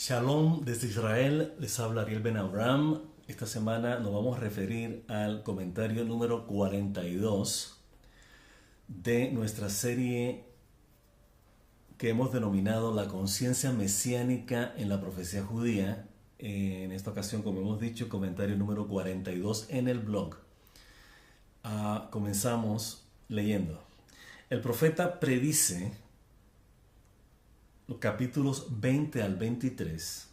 Shalom desde Israel, les habla Ariel Ben Abraham. Esta semana nos vamos a referir al comentario número 42 de nuestra serie que hemos denominado La conciencia mesiánica en la profecía judía. En esta ocasión, como hemos dicho, comentario número 42 en el blog. Comenzamos leyendo. El profeta predice los capítulos 20 al 23,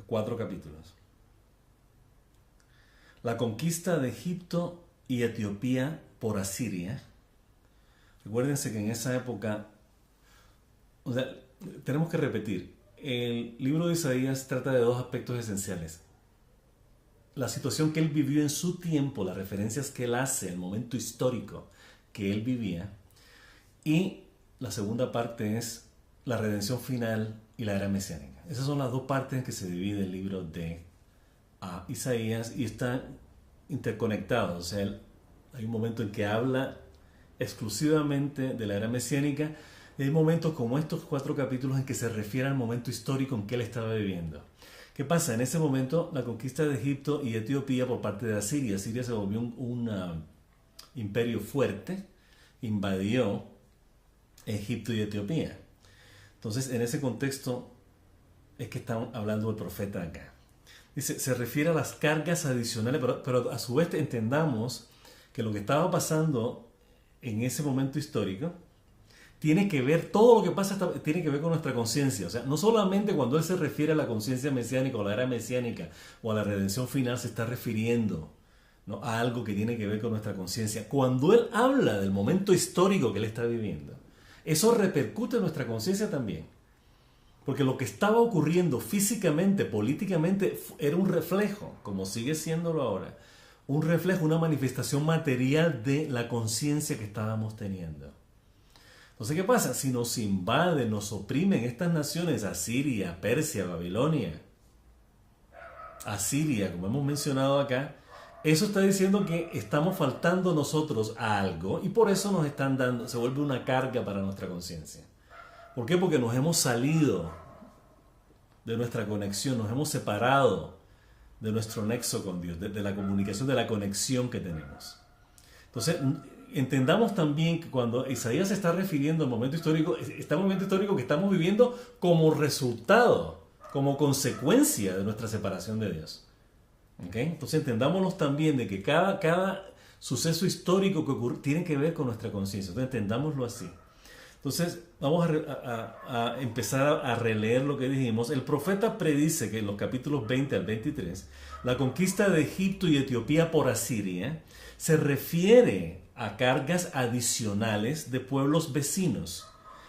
4 capítulos. La conquista de Egipto y Etiopía por Asiria. Recuérdense que en esa época, tenemos que repetir, el libro de Isaías trata de dos aspectos esenciales. La situación que él vivió en su tiempo, las referencias que él hace, el momento histórico que él vivía, y la segunda parte es la redención final y la era mesiánica. Esas son las dos partes en que se divide el libro de Isaías y están interconectados. O sea, hay un momento en que habla exclusivamente de la era mesiánica y hay momentos como estos 4 capítulos en que se refiere al momento histórico en que él estaba viviendo. ¿Qué pasa? En ese momento, la conquista de Egipto y Etiopía por parte de Asiria. Asiria se volvió un imperio fuerte, invadió Egipto y Etiopía. Entonces, en ese contexto es que está hablando el profeta acá. Dice, se refiere a las cargas adicionales, pero a su vez entendamos que lo que estaba pasando en ese momento histórico tiene que ver, todo lo que pasa tiene que ver con nuestra conciencia. O sea, no solamente cuando él se refiere a la conciencia mesiánica o a la era mesiánica o a la redención final se está refiriendo, ¿no?, a algo que tiene que ver con nuestra conciencia. Cuando él habla del momento histórico que él está viviendo, eso repercute en nuestra conciencia también. Porque lo que estaba ocurriendo físicamente, políticamente, era un reflejo, como sigue siéndolo ahora, un reflejo, una manifestación material de la conciencia que estábamos teniendo. Entonces, ¿qué pasa? Si nos invaden, nos oprimen estas naciones, Asiria, Persia, Babilonia, Asiria, como hemos mencionado acá, eso está diciendo que estamos faltando nosotros a algo y por eso nos están dando, se vuelve una carga para nuestra conciencia. ¿Por qué? Porque nos hemos salido de nuestra conexión, nos hemos separado de nuestro nexo con Dios, de la comunicación, de la conexión que tenemos. Entonces, entendamos también que cuando Isaías se está refiriendo al momento histórico, este momento histórico que estamos viviendo como resultado, como consecuencia de nuestra separación de Dios. ¿Okay? Entonces entendámonos también de que cada suceso histórico que ocurre tiene que ver con nuestra conciencia. Entonces entendámoslo así. Entonces vamos a empezar a releer lo que dijimos. El profeta predice que en los capítulos 20 al 23 la conquista de Egipto y Etiopía por Asiria se refiere a cargas adicionales de pueblos vecinos,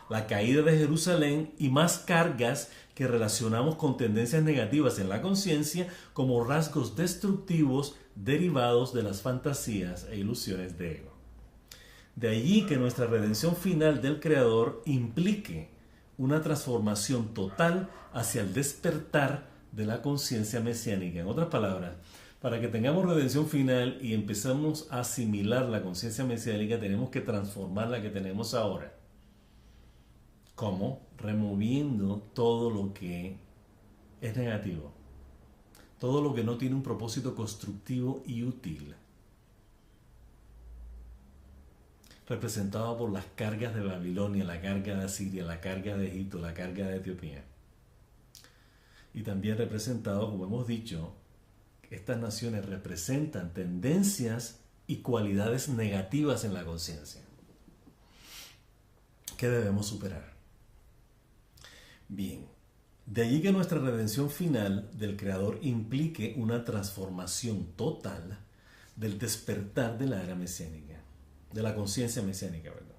la caída de Jerusalén y más cargas que relacionamos con tendencias negativas en la conciencia como rasgos destructivos derivados de las fantasías e ilusiones de ego. De allí que nuestra redención final del Creador implique una transformación total hacia el despertar de la conciencia mesiánica. En otras palabras, para que tengamos redención final y empecemos a asimilar la conciencia mesiánica, tenemos que transformar la que tenemos ahora. ¿Cómo? Removiendo todo lo que es negativo, todo lo que no tiene un propósito constructivo y útil, representado por las cargas de Babilonia, la carga de Asiria, la carga de Egipto, la carga de Etiopía. Y también representado, como hemos dicho, estas naciones representan tendencias y cualidades negativas en la conciencia que debemos superar. Bien, de allí que nuestra redención final del Creador implique una transformación total del despertar de la era mesiánica, de la conciencia mesiánica, ¿verdad?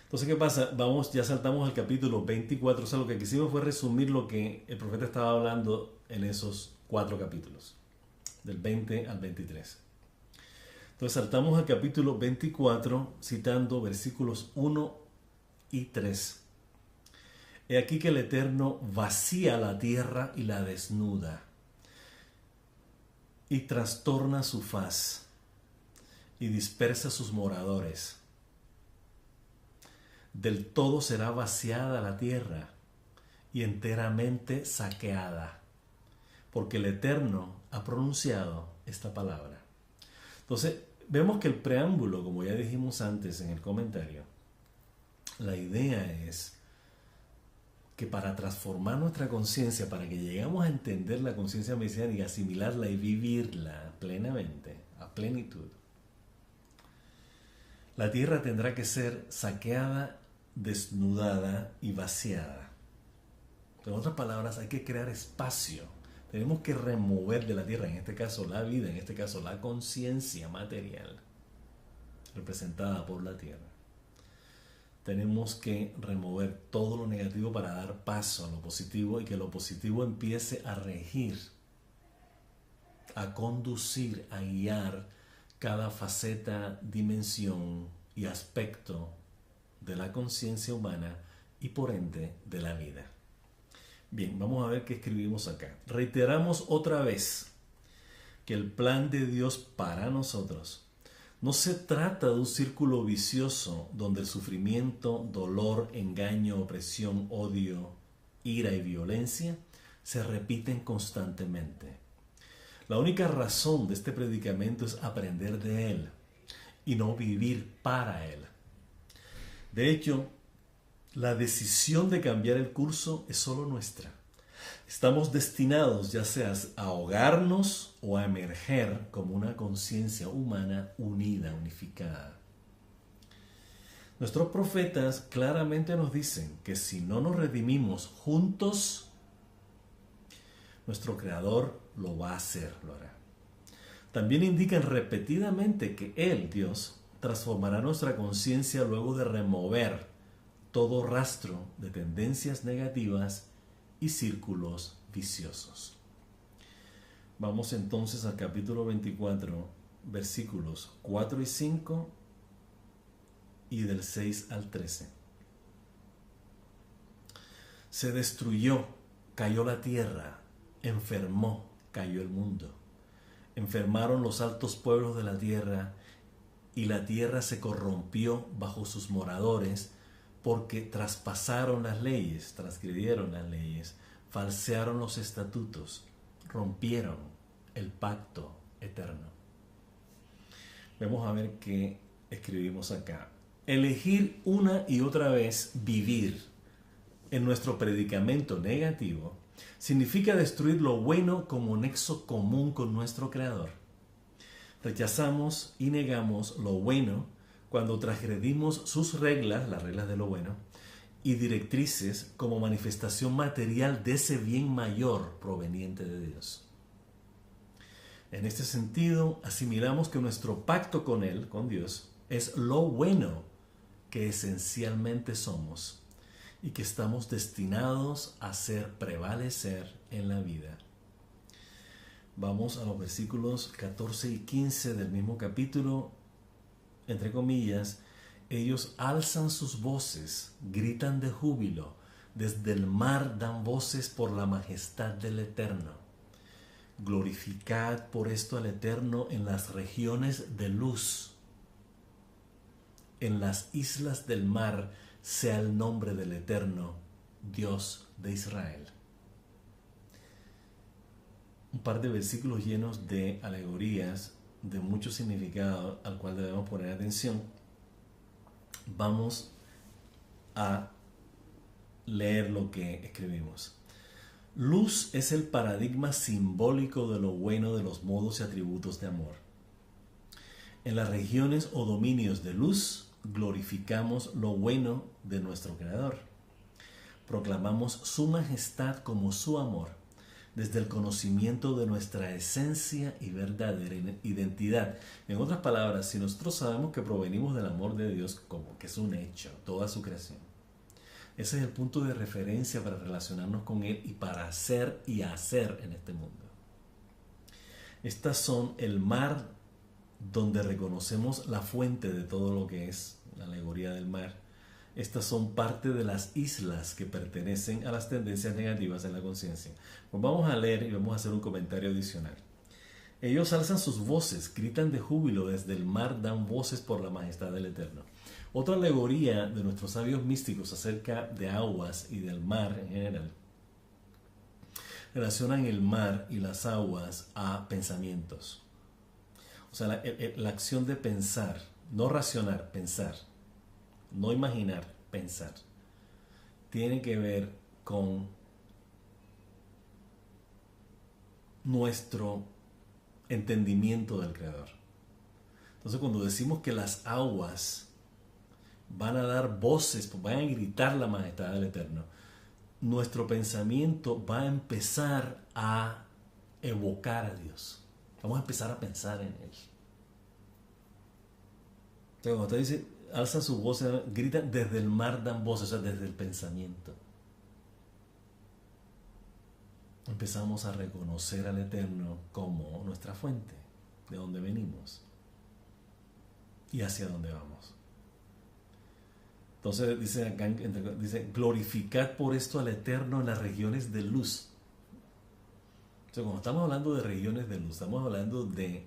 Entonces, ¿qué pasa? Ya saltamos al capítulo 24, o sea, lo que quisimos fue resumir lo que el profeta estaba hablando en esos 4 capítulos, del 20 al 23. Entonces, saltamos al capítulo 24, citando versículos 1 y 3. He aquí que el Eterno vacía la tierra y la desnuda, y trastorna su faz, y dispersa sus moradores. Del todo será vaciada la tierra, y enteramente saqueada, porque el Eterno ha pronunciado esta palabra. Entonces, vemos que el preámbulo, como ya dijimos antes en el comentario, la idea es que para transformar nuestra conciencia, para que lleguemos a entender la conciencia mesiánica, asimilarla y vivirla plenamente, a plenitud, la tierra tendrá que ser saqueada, desnudada y vaciada. En otras palabras, hay que crear espacio. Tenemos que remover de la tierra, en este caso la vida, en este caso la conciencia material, representada por la tierra. Tenemos que remover todo lo negativo para dar paso a lo positivo y que lo positivo empiece a regir, a conducir, a guiar cada faceta, dimensión y aspecto de la conciencia humana y por ende de la vida. Bien, vamos a ver qué escribimos acá. Reiteramos otra vez que el plan de Dios para nosotros no se trata de un círculo vicioso donde el sufrimiento, dolor, engaño, opresión, odio, ira y violencia se repiten constantemente. La única razón de este predicamento es aprender de él y no vivir para él. De hecho, la decisión de cambiar el curso es solo nuestra. Estamos destinados ya sea a ahogarnos o a emerger como una conciencia humana unida, unificada. Nuestros profetas claramente nos dicen que si no nos redimimos juntos, nuestro Creador lo va a hacer, lo hará. También indican repetidamente que Él, Dios, transformará nuestra conciencia luego de remover todo rastro de tendencias negativas y círculos viciosos. Vamos entonces al capítulo 24, versículos 4 y 5 y del 6 al 13. Se destruyó, cayó la tierra, enfermó, cayó el mundo. Enfermaron los altos pueblos de la tierra y la tierra se corrompió bajo sus moradores, porque traspasaron las leyes, transgredieron las leyes, falsearon los estatutos, rompieron el pacto eterno. Vamos a ver qué escribimos acá. Elegir una y otra vez vivir en nuestro predicamento negativo significa destruir lo bueno como nexo común con nuestro Creador. Rechazamos y negamos lo bueno cuando transgredimos sus reglas, las reglas de lo bueno, y directrices como manifestación material de ese bien mayor proveniente de Dios. En este sentido, asimilamos que nuestro pacto con Él, con Dios, es lo bueno que esencialmente somos y que estamos destinados a hacer prevalecer en la vida. Vamos a los versículos 14 y 15 del mismo capítulo. Entre comillas, ellos alzan sus voces, gritan de júbilo, desde el mar dan voces por la majestad del Eterno. Glorificad por esto al Eterno en las regiones de luz. En las islas del mar sea el nombre del Eterno, Dios de Israel. Un par de versículos llenos de alegorías, de mucho significado al cual debemos poner atención. Vamos a leer lo que escribimos. Luz es el paradigma simbólico de lo bueno de los modos y atributos de amor. En las regiones o dominios de luz glorificamos lo bueno de nuestro Creador. Proclamamos su majestad como su amor, desde el conocimiento de nuestra esencia y verdadera identidad. En otras palabras, si nosotros sabemos que provenimos del amor de Dios, como que es un hecho, toda su creación, ese es el punto de referencia para relacionarnos con Él y para hacer y hacer en este mundo. Estas son el mar donde reconocemos la fuente de todo lo que es la alegoría del mar. Estas son parte de las islas que pertenecen a las tendencias negativas en la conciencia. Pues vamos a leer y vamos a hacer un comentario adicional. Ellos alzan sus voces, gritan de júbilo, desde el mar dan voces por la majestad del Eterno. Otra alegoría de nuestros sabios místicos acerca de aguas y del mar en general relacionan el mar y las aguas a pensamientos. O sea, la acción de pensar, no racionar, pensar, no imaginar, pensar, tiene que ver con nuestro entendimiento del Creador. Entonces, cuando decimos que las aguas van a dar voces, van a gritar la majestad del Eterno, nuestro pensamiento va a empezar a evocar a Dios. Vamos a empezar a pensar en Él. Entonces, cuando usted dice, alza su voz, grita, desde el mar dan voces, o sea, desde el pensamiento. Empezamos a reconocer al Eterno como nuestra fuente, de donde venimos y hacia dónde vamos. Entonces dice, glorificad por esto al Eterno en las regiones de luz. O sea, cuando estamos hablando de regiones de luz, estamos hablando de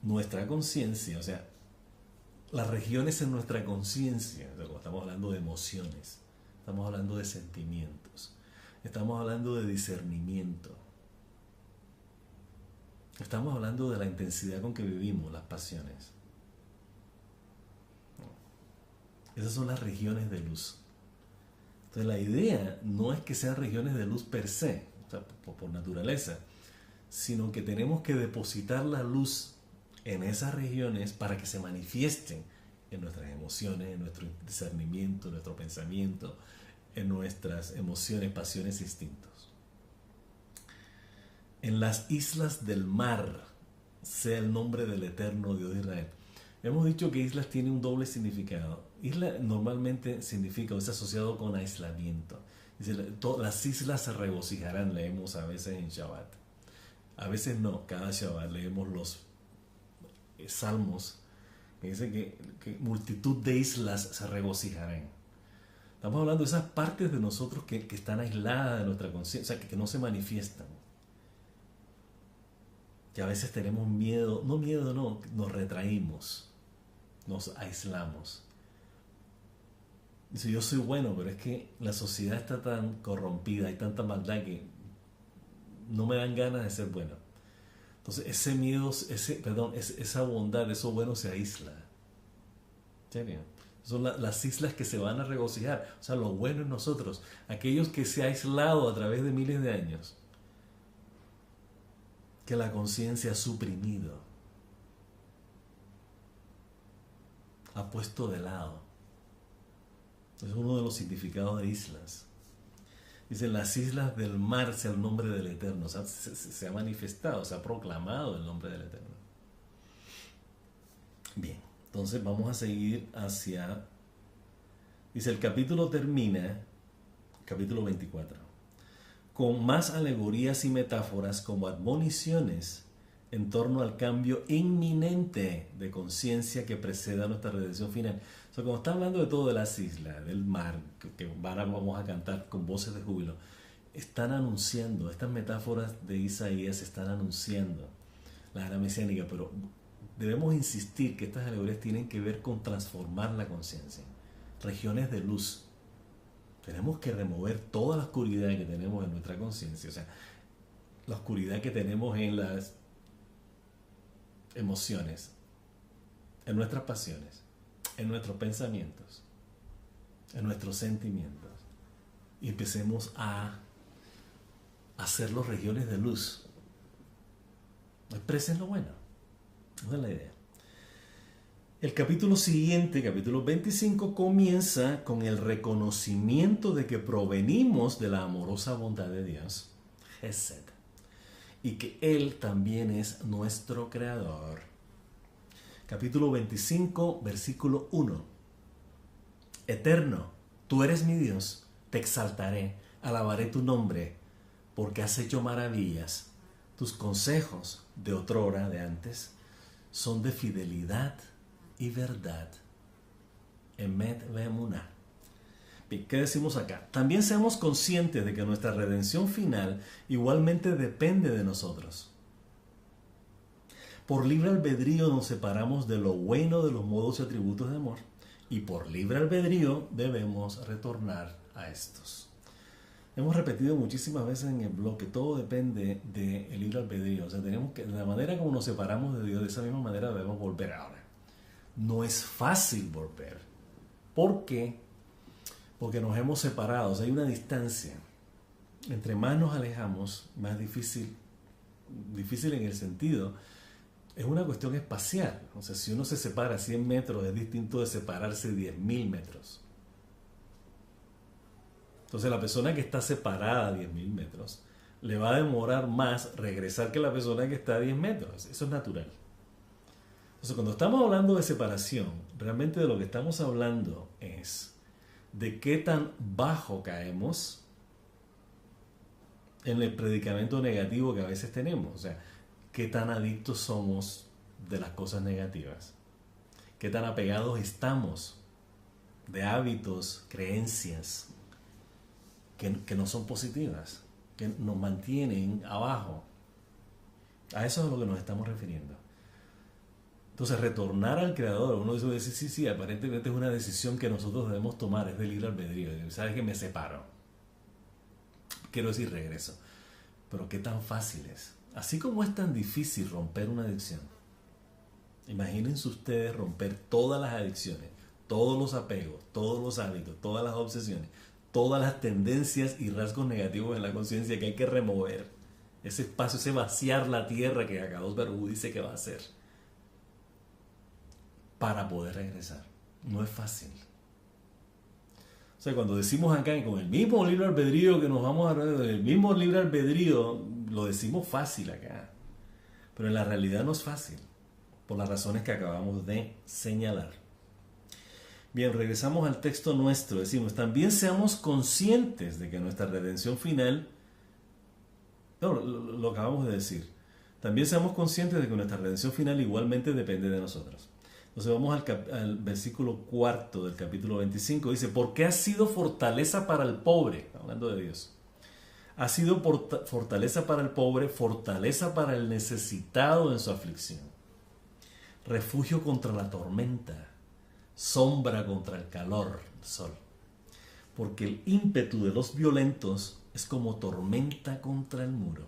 nuestra conciencia, o sea, las regiones en nuestra conciencia. O sea, cuando estamos hablando de emociones, estamos hablando de sentimientos, estamos hablando de discernimiento, estamos hablando de la intensidad con que vivimos, las pasiones. Esas son las regiones de luz. Entonces la idea no es que sean regiones de luz per se, o sea, por naturaleza, sino que tenemos que depositar la luz en esas regiones para que se manifiesten en nuestras emociones, en nuestro discernimiento, en nuestro pensamiento, en nuestras emociones, pasiones e instintos. En las islas del mar sea el nombre del Eterno Dios de Israel. Hemos dicho que islas tiene un doble significado. Isla normalmente significa o es asociado con aislamiento. Dice, las islas se regocijarán, leemos a veces en Shabbat. A veces no, cada Shabbat leemos los salmos que dice que multitud de islas se regocijarán. Estamos hablando de esas partes de nosotros que están aisladas de nuestra conciencia, o sea, que no se manifiestan. Que a veces tenemos miedo, nos retraímos, nos aislamos. Dice, yo soy bueno, pero es que la sociedad está tan corrompida, hay tanta maldad que no me dan ganas de ser bueno. Entonces ese miedo, esa bondad, eso bueno se aísla. ¿En serio? Son las islas que se van a regocijar. O sea, lo bueno en nosotros. Aquellos que se ha aislado a través de miles de años. Que la conciencia ha suprimido. Ha puesto de lado. Es uno de los significados de islas. Dice, las islas del mar sea el nombre del Eterno. O sea, se ha manifestado, se ha proclamado el nombre del Eterno. Bien, entonces vamos a seguir hacia... Dice, el capítulo termina, capítulo 24, con más alegorías y metáforas como admoniciones en torno al cambio inminente de conciencia que precede a nuestra redención final. O sea, como está hablando de todo, de las islas, del mar, que vamos a cantar con voces de júbilo, están anunciando, estas metáforas de Isaías están anunciando la era mesiánica, pero debemos insistir que estas alegorías tienen que ver con transformar la conciencia, regiones de luz. Tenemos que remover toda la oscuridad que tenemos en nuestra conciencia, o sea, la oscuridad que tenemos en las emociones, en nuestras pasiones, en nuestros pensamientos, en nuestros sentimientos, y empecemos a hacerlos regiones de luz. Expresen lo bueno. Esa es la idea. El capítulo siguiente, capítulo 25, comienza con el reconocimiento de que provenimos de la amorosa bondad de Dios, Hesed, y que Él también es nuestro Creador. Capítulo 25, versículo 1. Eterno, tú eres mi Dios, te exaltaré, alabaré tu nombre, porque has hecho maravillas. Tus consejos de otrora, de antes, son de fidelidad y verdad. Emet ve'emunah. Bien, ¿qué decimos acá? También seamos conscientes de que nuestra redención final igualmente depende de nosotros. Por libre albedrío nos separamos de lo bueno de los modos y atributos de amor, y por libre albedrío debemos retornar a estos. Hemos repetido muchísimas veces en el blog que todo depende del libre albedrío. O sea, tenemos que, de la manera como nos separamos de Dios, de esa misma manera debemos volver ahora. No es fácil volver. ¿Por qué? Porque nos hemos separado. O sea, hay una distancia. Entre más nos alejamos, más difícil en el sentido, es una cuestión espacial. O sea, si uno se separa 100 metros, es distinto de separarse 10.000 metros. Entonces la persona que está separada a 10.000 metros le va a demorar más regresar que la persona que está a 10 metros. Eso es natural. Entonces cuando estamos hablando de separación, realmente de lo que estamos hablando es de qué tan bajo caemos en el predicamento negativo que a veces tenemos. O sea, qué tan adictos somos de las cosas negativas. Qué tan apegados estamos de hábitos, creencias que no son positivas, que nos mantienen abajo. A eso es a lo que nos estamos refiriendo. Entonces, retornar al Creador, uno dice, sí, aparentemente es una decisión que nosotros debemos tomar, es de libre albedrío. ¿Sabes que me separo? Quiero decir, regreso. Pero ¿qué tan fácil es? Así como es tan difícil romper una adicción, imagínense ustedes romper todas las adicciones, todos los apegos, todos los hábitos, todas las obsesiones, todas las tendencias y rasgos negativos en la conciencia que hay que remover. Ese espacio, ese vaciar la tierra que Akadosh Baruj Hu dice que va a hacer para poder regresar. No es fácil. O sea, cuando decimos acá con el mismo libre albedrío que nos vamos a el mismo libre albedrío, lo decimos fácil acá. Pero en la realidad no es fácil, por las razones que acabamos de señalar. Bien, regresamos al texto nuestro. Decimos, también seamos conscientes de que nuestra redención final, no, lo acabamos de decir, también seamos conscientes de que nuestra redención final igualmente depende de nosotros. Entonces vamos al versículo 4 del capítulo 25. Dice, porque ha sido fortaleza para el pobre, hablando de Dios. Ha sido fortaleza para el pobre, fortaleza para el necesitado en su aflicción. Refugio contra la tormenta, sombra contra el calor del sol. Porque el ímpetu de los violentos es como tormenta contra el muro.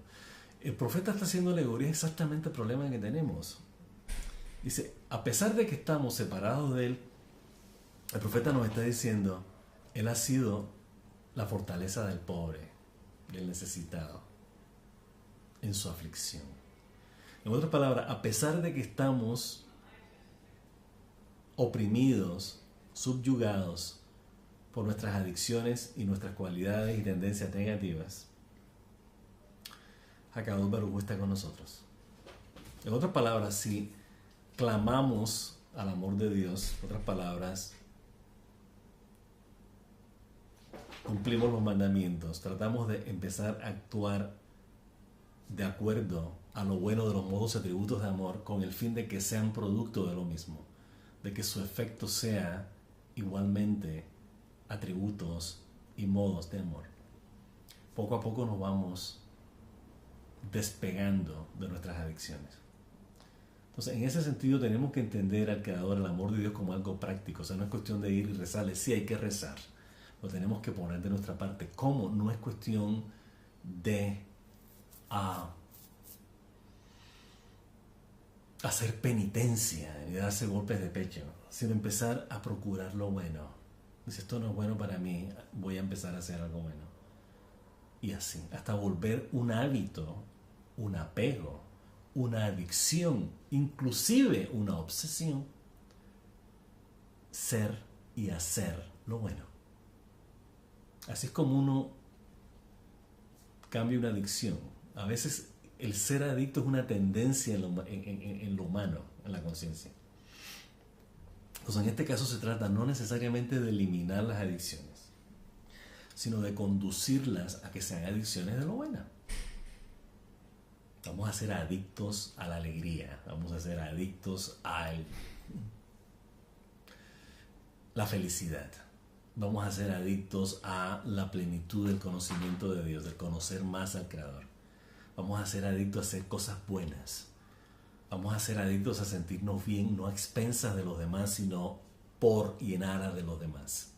El profeta está haciendo alegoría exactamente el problema que tenemos. Dice, a pesar de que estamos separados de él, el profeta nos está diciendo, él ha sido la fortaleza del pobre, del necesitado, en su aflicción. En otras palabras, a pesar de que estamos oprimidos, subyugados por nuestras adicciones y nuestras cualidades y tendencias negativas, Akadosh Baruj Hu está con nosotros. En otras palabras, si clamamos al amor de Dios, en otras palabras, cumplimos los mandamientos, tratamos de empezar a actuar de acuerdo a lo bueno de los modos y atributos de amor con el fin de que sean producto de lo mismo, de que su efecto sea igualmente atributos y modos de amor. Poco a poco nos vamos despegando de nuestras adicciones. Entonces, en ese sentido tenemos que entender al Creador, el amor de Dios como algo práctico. O sea, no es cuestión de ir y rezarle. Sí, hay que rezar. Lo tenemos que poner de nuestra parte. ¿Cómo? No es cuestión de hacer penitencia ni darse golpes de pecho, sino empezar a procurar lo bueno. Dice, esto no es bueno para mí, voy a empezar a hacer algo bueno. Y así, hasta volver un hábito, un apego, una adicción, inclusive una obsesión, ser y hacer lo bueno. Así es como uno cambia una adicción. A veces el ser adicto es una tendencia en lo humano, en la conciencia. Entonces en este caso se trata no necesariamente de eliminar las adicciones, sino de conducirlas a que sean adicciones de lo bueno. Vamos a ser adictos a la alegría, vamos a ser adictos a la felicidad, vamos a ser adictos a la plenitud del conocimiento de Dios, del conocer más al Creador. Vamos a ser adictos a hacer cosas buenas, vamos a ser adictos a sentirnos bien, no a expensas de los demás, sino por y en aras de los demás.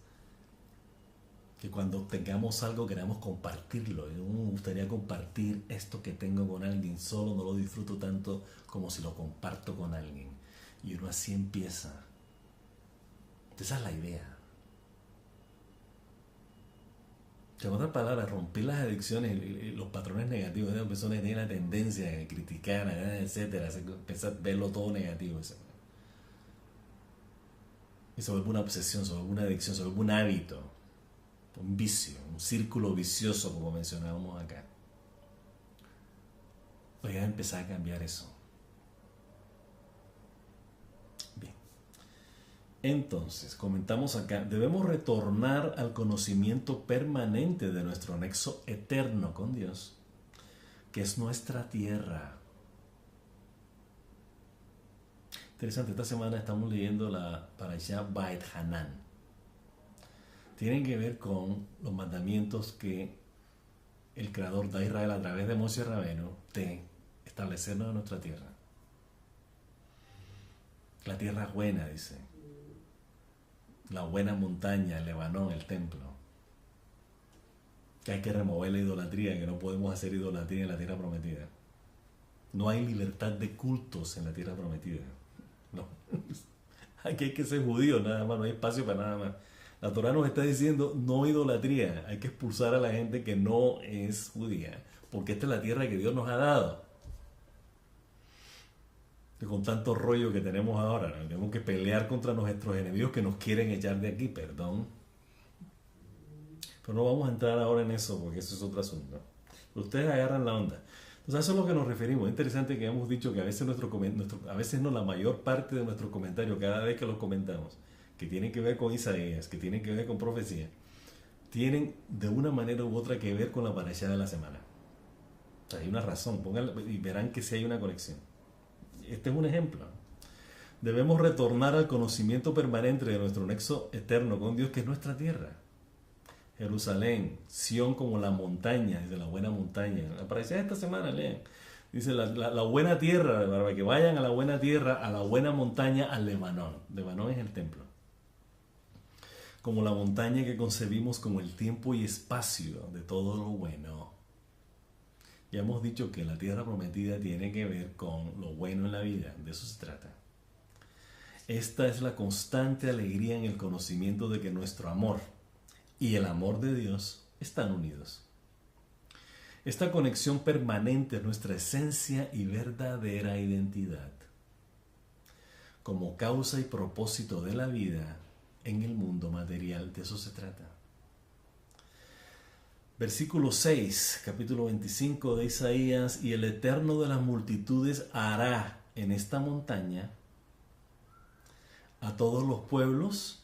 Que cuando tengamos algo queramos compartirlo. Me gustaría compartir esto que tengo con alguien, solo no lo disfruto tanto como si lo comparto con alguien. Y uno así empieza. Esa es la idea. En otras palabras, romper las adicciones, los patrones negativos. Las personas tienen la tendencia a criticar, etcétera, empezar a verlo todo negativo. Y se vuelve una obsesión, se vuelve una adicción, se vuelve un hábito, un vicio, un círculo vicioso, como mencionábamos acá. Voy a empezar a cambiar eso. Bien. Entonces, comentamos acá, debemos retornar al conocimiento permanente de nuestro nexo eterno con Dios, que es nuestra tierra. Interesante, esta semana estamos leyendo la Parashá Beit Hanan. Tienen que ver con los mandamientos que el Creador da a Israel a través de Moshe Rabbeinu de establecernos en nuestra tierra. La tierra buena, dice. La buena montaña, el Lebanón, el templo. Que hay que remover la idolatría, que no podemos hacer idolatría en la tierra prometida. No hay libertad de cultos en la tierra prometida. No. Aquí hay que ser judío nada más, no hay espacio para nada más. La Torah nos está diciendo no idolatría, hay que expulsar a la gente que no es judía, porque esta es la tierra que Dios nos ha dado. Y con tanto rollo que tenemos ahora, ¿no? Tenemos que pelear contra nuestros enemigos que nos quieren echar de aquí, perdón. Pero no vamos a entrar ahora en eso, porque eso es otro asunto. Pero ustedes agarran la onda. Entonces, eso es a lo que nos referimos. Es interesante que hemos dicho que a veces a veces no, la mayor parte de nuestros comentarios, cada vez que los comentamos, que tienen que ver con Isaías, que tienen que ver con profecía, tienen de una manera u otra que ver con la parashá de la semana. O sea, hay una razón, pónganla y verán que sí hay una conexión. Este es un ejemplo. Debemos retornar al conocimiento permanente de nuestro nexo eterno con Dios, que es nuestra tierra. Jerusalén, Sión como la montaña, dice la buena montaña. Aparece esta semana, lean. Dice la buena tierra, para que vayan a la buena tierra, a la buena montaña, al Lebanón. Lebanón es el templo. Como la montaña que concebimos como el tiempo y espacio de todo lo bueno. Ya hemos dicho que la tierra prometida tiene que ver con lo bueno en la vida, de eso se trata. Esta es la constante alegría en el conocimiento de que nuestro amor y el amor de Dios están unidos. Esta conexión permanente es nuestra esencia y verdadera identidad. Como causa y propósito de la vida en el mundo material, de eso se trata. Versículo 6, capítulo 25 de Isaías, y el Eterno de las multitudes hará en esta montaña a todos los pueblos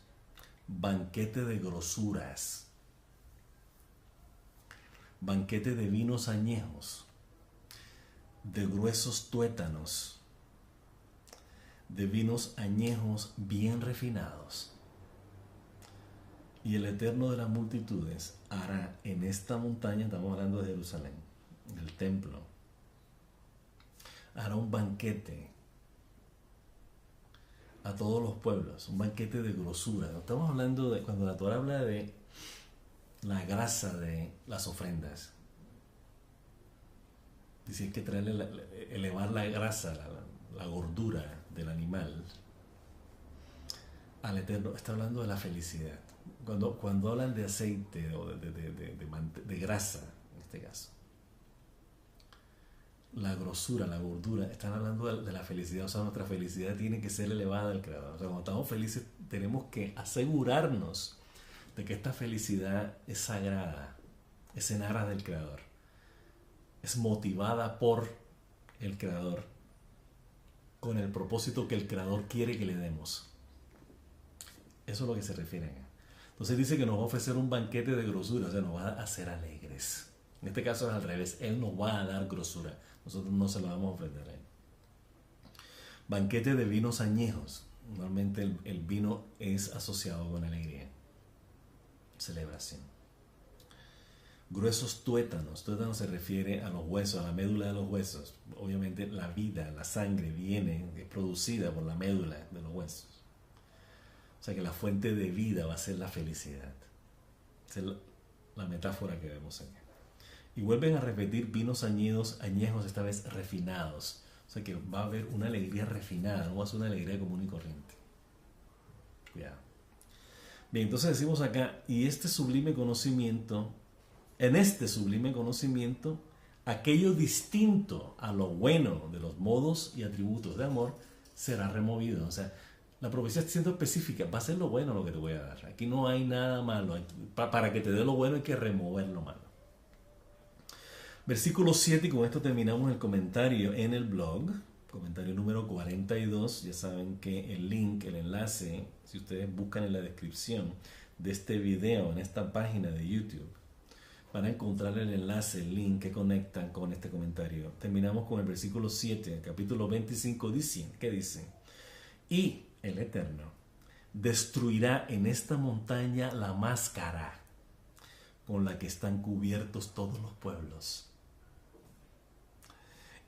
banquete de grosuras, banquete de vinos añejos, de gruesos tuétanos, de vinos añejos bien refinados. Y el Eterno de las multitudes hará en esta montaña, estamos hablando de Jerusalén, del templo, hará un banquete a todos los pueblos, un banquete de grosura. Estamos hablando de, cuando la Torah habla de la grasa de las ofrendas, dice que elevar la grasa, la gordura del animal al Eterno. Está hablando de la felicidad. Cuando hablan de aceite o de grasa, en este caso, la grosura, la gordura, están hablando de la felicidad. O sea, nuestra felicidad tiene que ser elevada al Creador. O sea, cuando estamos felices tenemos que asegurarnos de que esta felicidad es sagrada, es en aras del Creador, es motivada por el Creador, con el propósito que el Creador quiere que le demos. Eso es lo que se refiere a. Entonces dice que nos va a ofrecer un banquete de grosura, o sea, nos va a hacer alegres. En este caso es al revés, Él nos va a dar grosura, nosotros no se lo vamos a ofrecer a Él. Banquete de vinos añejos. Normalmente el vino es asociado con alegría, celebración. Gruesos tuétanos. Tuétanos se refiere a los huesos, a la médula de los huesos. Obviamente la vida, la sangre es producida por la médula de los huesos. O sea que la fuente de vida va a ser la felicidad. Esa es la metáfora que vemos aquí. Y vuelven a repetir vinos añejos, esta vez refinados. O sea que va a haber una alegría refinada, no va a ser una alegría común y corriente. Cuidado. Bien, entonces decimos acá, y este sublime conocimiento, en este sublime conocimiento, aquello distinto a lo bueno de los modos y atributos de amor será removido. O sea, la profecía está siendo específica, va a ser lo bueno lo que te voy a dar. Aquí no hay nada malo. Para que te dé lo bueno hay que remover lo malo. Versículo 7, y con esto terminamos el comentario en el blog, comentario número 42. Ya saben que el link, el enlace, si ustedes buscan en la descripción de este video, en esta página de YouTube, van a encontrar el enlace, el link que conectan con este comentario. Terminamos con el versículo 7, capítulo 25, que dice: y el Eterno destruirá en esta montaña la máscara con la que están cubiertos todos los pueblos,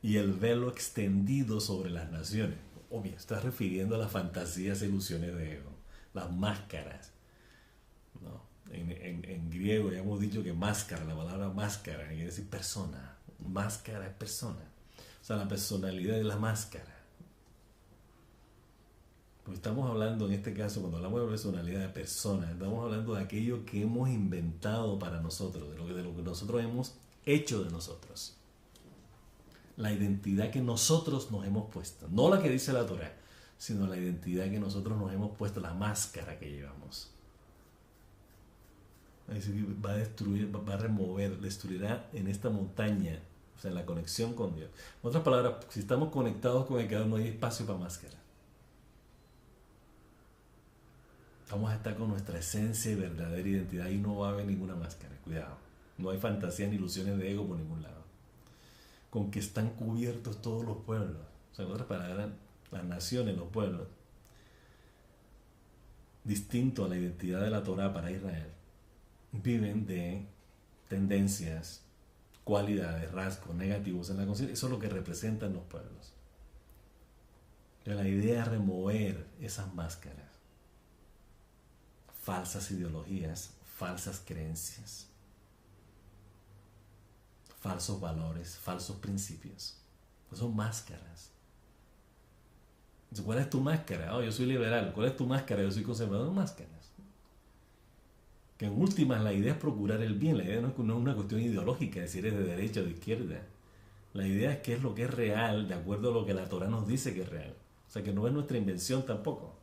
y el velo extendido sobre las naciones. Obvio, está refiriendo a las fantasías e ilusiones de ego, las máscaras, ¿no? En griego ya hemos dicho que máscara, la palabra máscara quiere decir persona. Máscara es persona. O sea, la personalidad de la máscara. Pues estamos hablando en este caso, cuando hablamos de personalidad de persona, estamos hablando de aquello que hemos inventado para nosotros, de lo que nosotros hemos hecho de nosotros. La identidad que nosotros nos hemos puesto, no la que dice la Torá, sino la identidad que nosotros nos hemos puesto, la máscara que llevamos. Es decir, va a destruir, va a remover, destruirá en esta montaña, o sea, en la conexión con Dios. En otras palabras, si estamos conectados con el Creador, no hay espacio para máscara. Vamos a estar con nuestra esencia y verdadera identidad y no va a haber ninguna máscara. Cuidado, no hay fantasía ni ilusiones de ego por ningún lado. Con que están cubiertos todos los pueblos, o sea, en otras palabras, las naciones, los pueblos, distinto a la identidad de la Torá para Israel, viven de tendencias, cualidades, rasgos negativos en la conciencia. Eso es lo que representan los pueblos. Pero la idea es remover esas máscaras, falsas ideologías, falsas creencias, falsos valores, falsos principios. Pues son máscaras. ¿Cuál es tu máscara? Oh, yo soy liberal. ¿Cuál es tu máscara? Yo soy conservador. Máscaras. Que en últimas la idea es procurar el bien. La idea no es una cuestión ideológica de si eres de derecha o de izquierda. La idea es qué es lo que es real de acuerdo a lo que la Torá nos dice que es real. O sea, que no es nuestra invención tampoco.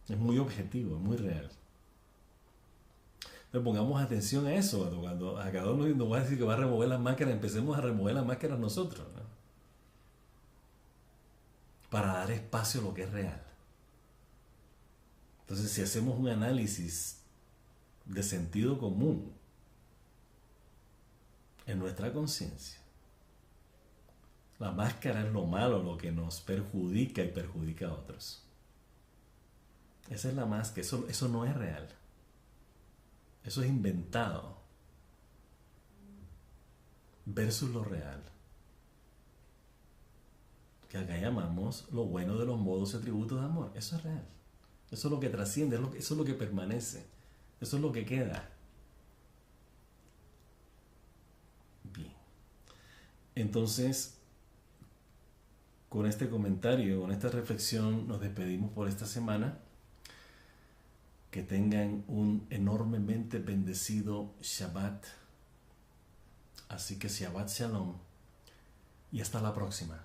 Es muy objetivo, es muy real. Entonces pongamos atención a eso. Cuando a cada uno nos va a decir que va a remover las máscaras, empecemos a remover las máscaras nosotros, ¿no? Para dar espacio a lo que es real. Entonces, si hacemos un análisis de sentido común en nuestra conciencia, la máscara es lo malo, lo que nos perjudica y perjudica a otros. Esa es la máscara, eso no es real. Eso es inventado versus lo real, que acá llamamos lo bueno de los modos y atributos de amor. Eso es real. Eso es lo que trasciende, eso es lo que permanece, eso es lo que queda. Bien. Entonces, con este comentario, con esta reflexión, nos despedimos por esta semana. Que tengan un enormemente bendecido Shabbat. Así que Shabbat Shalom. Y hasta la próxima.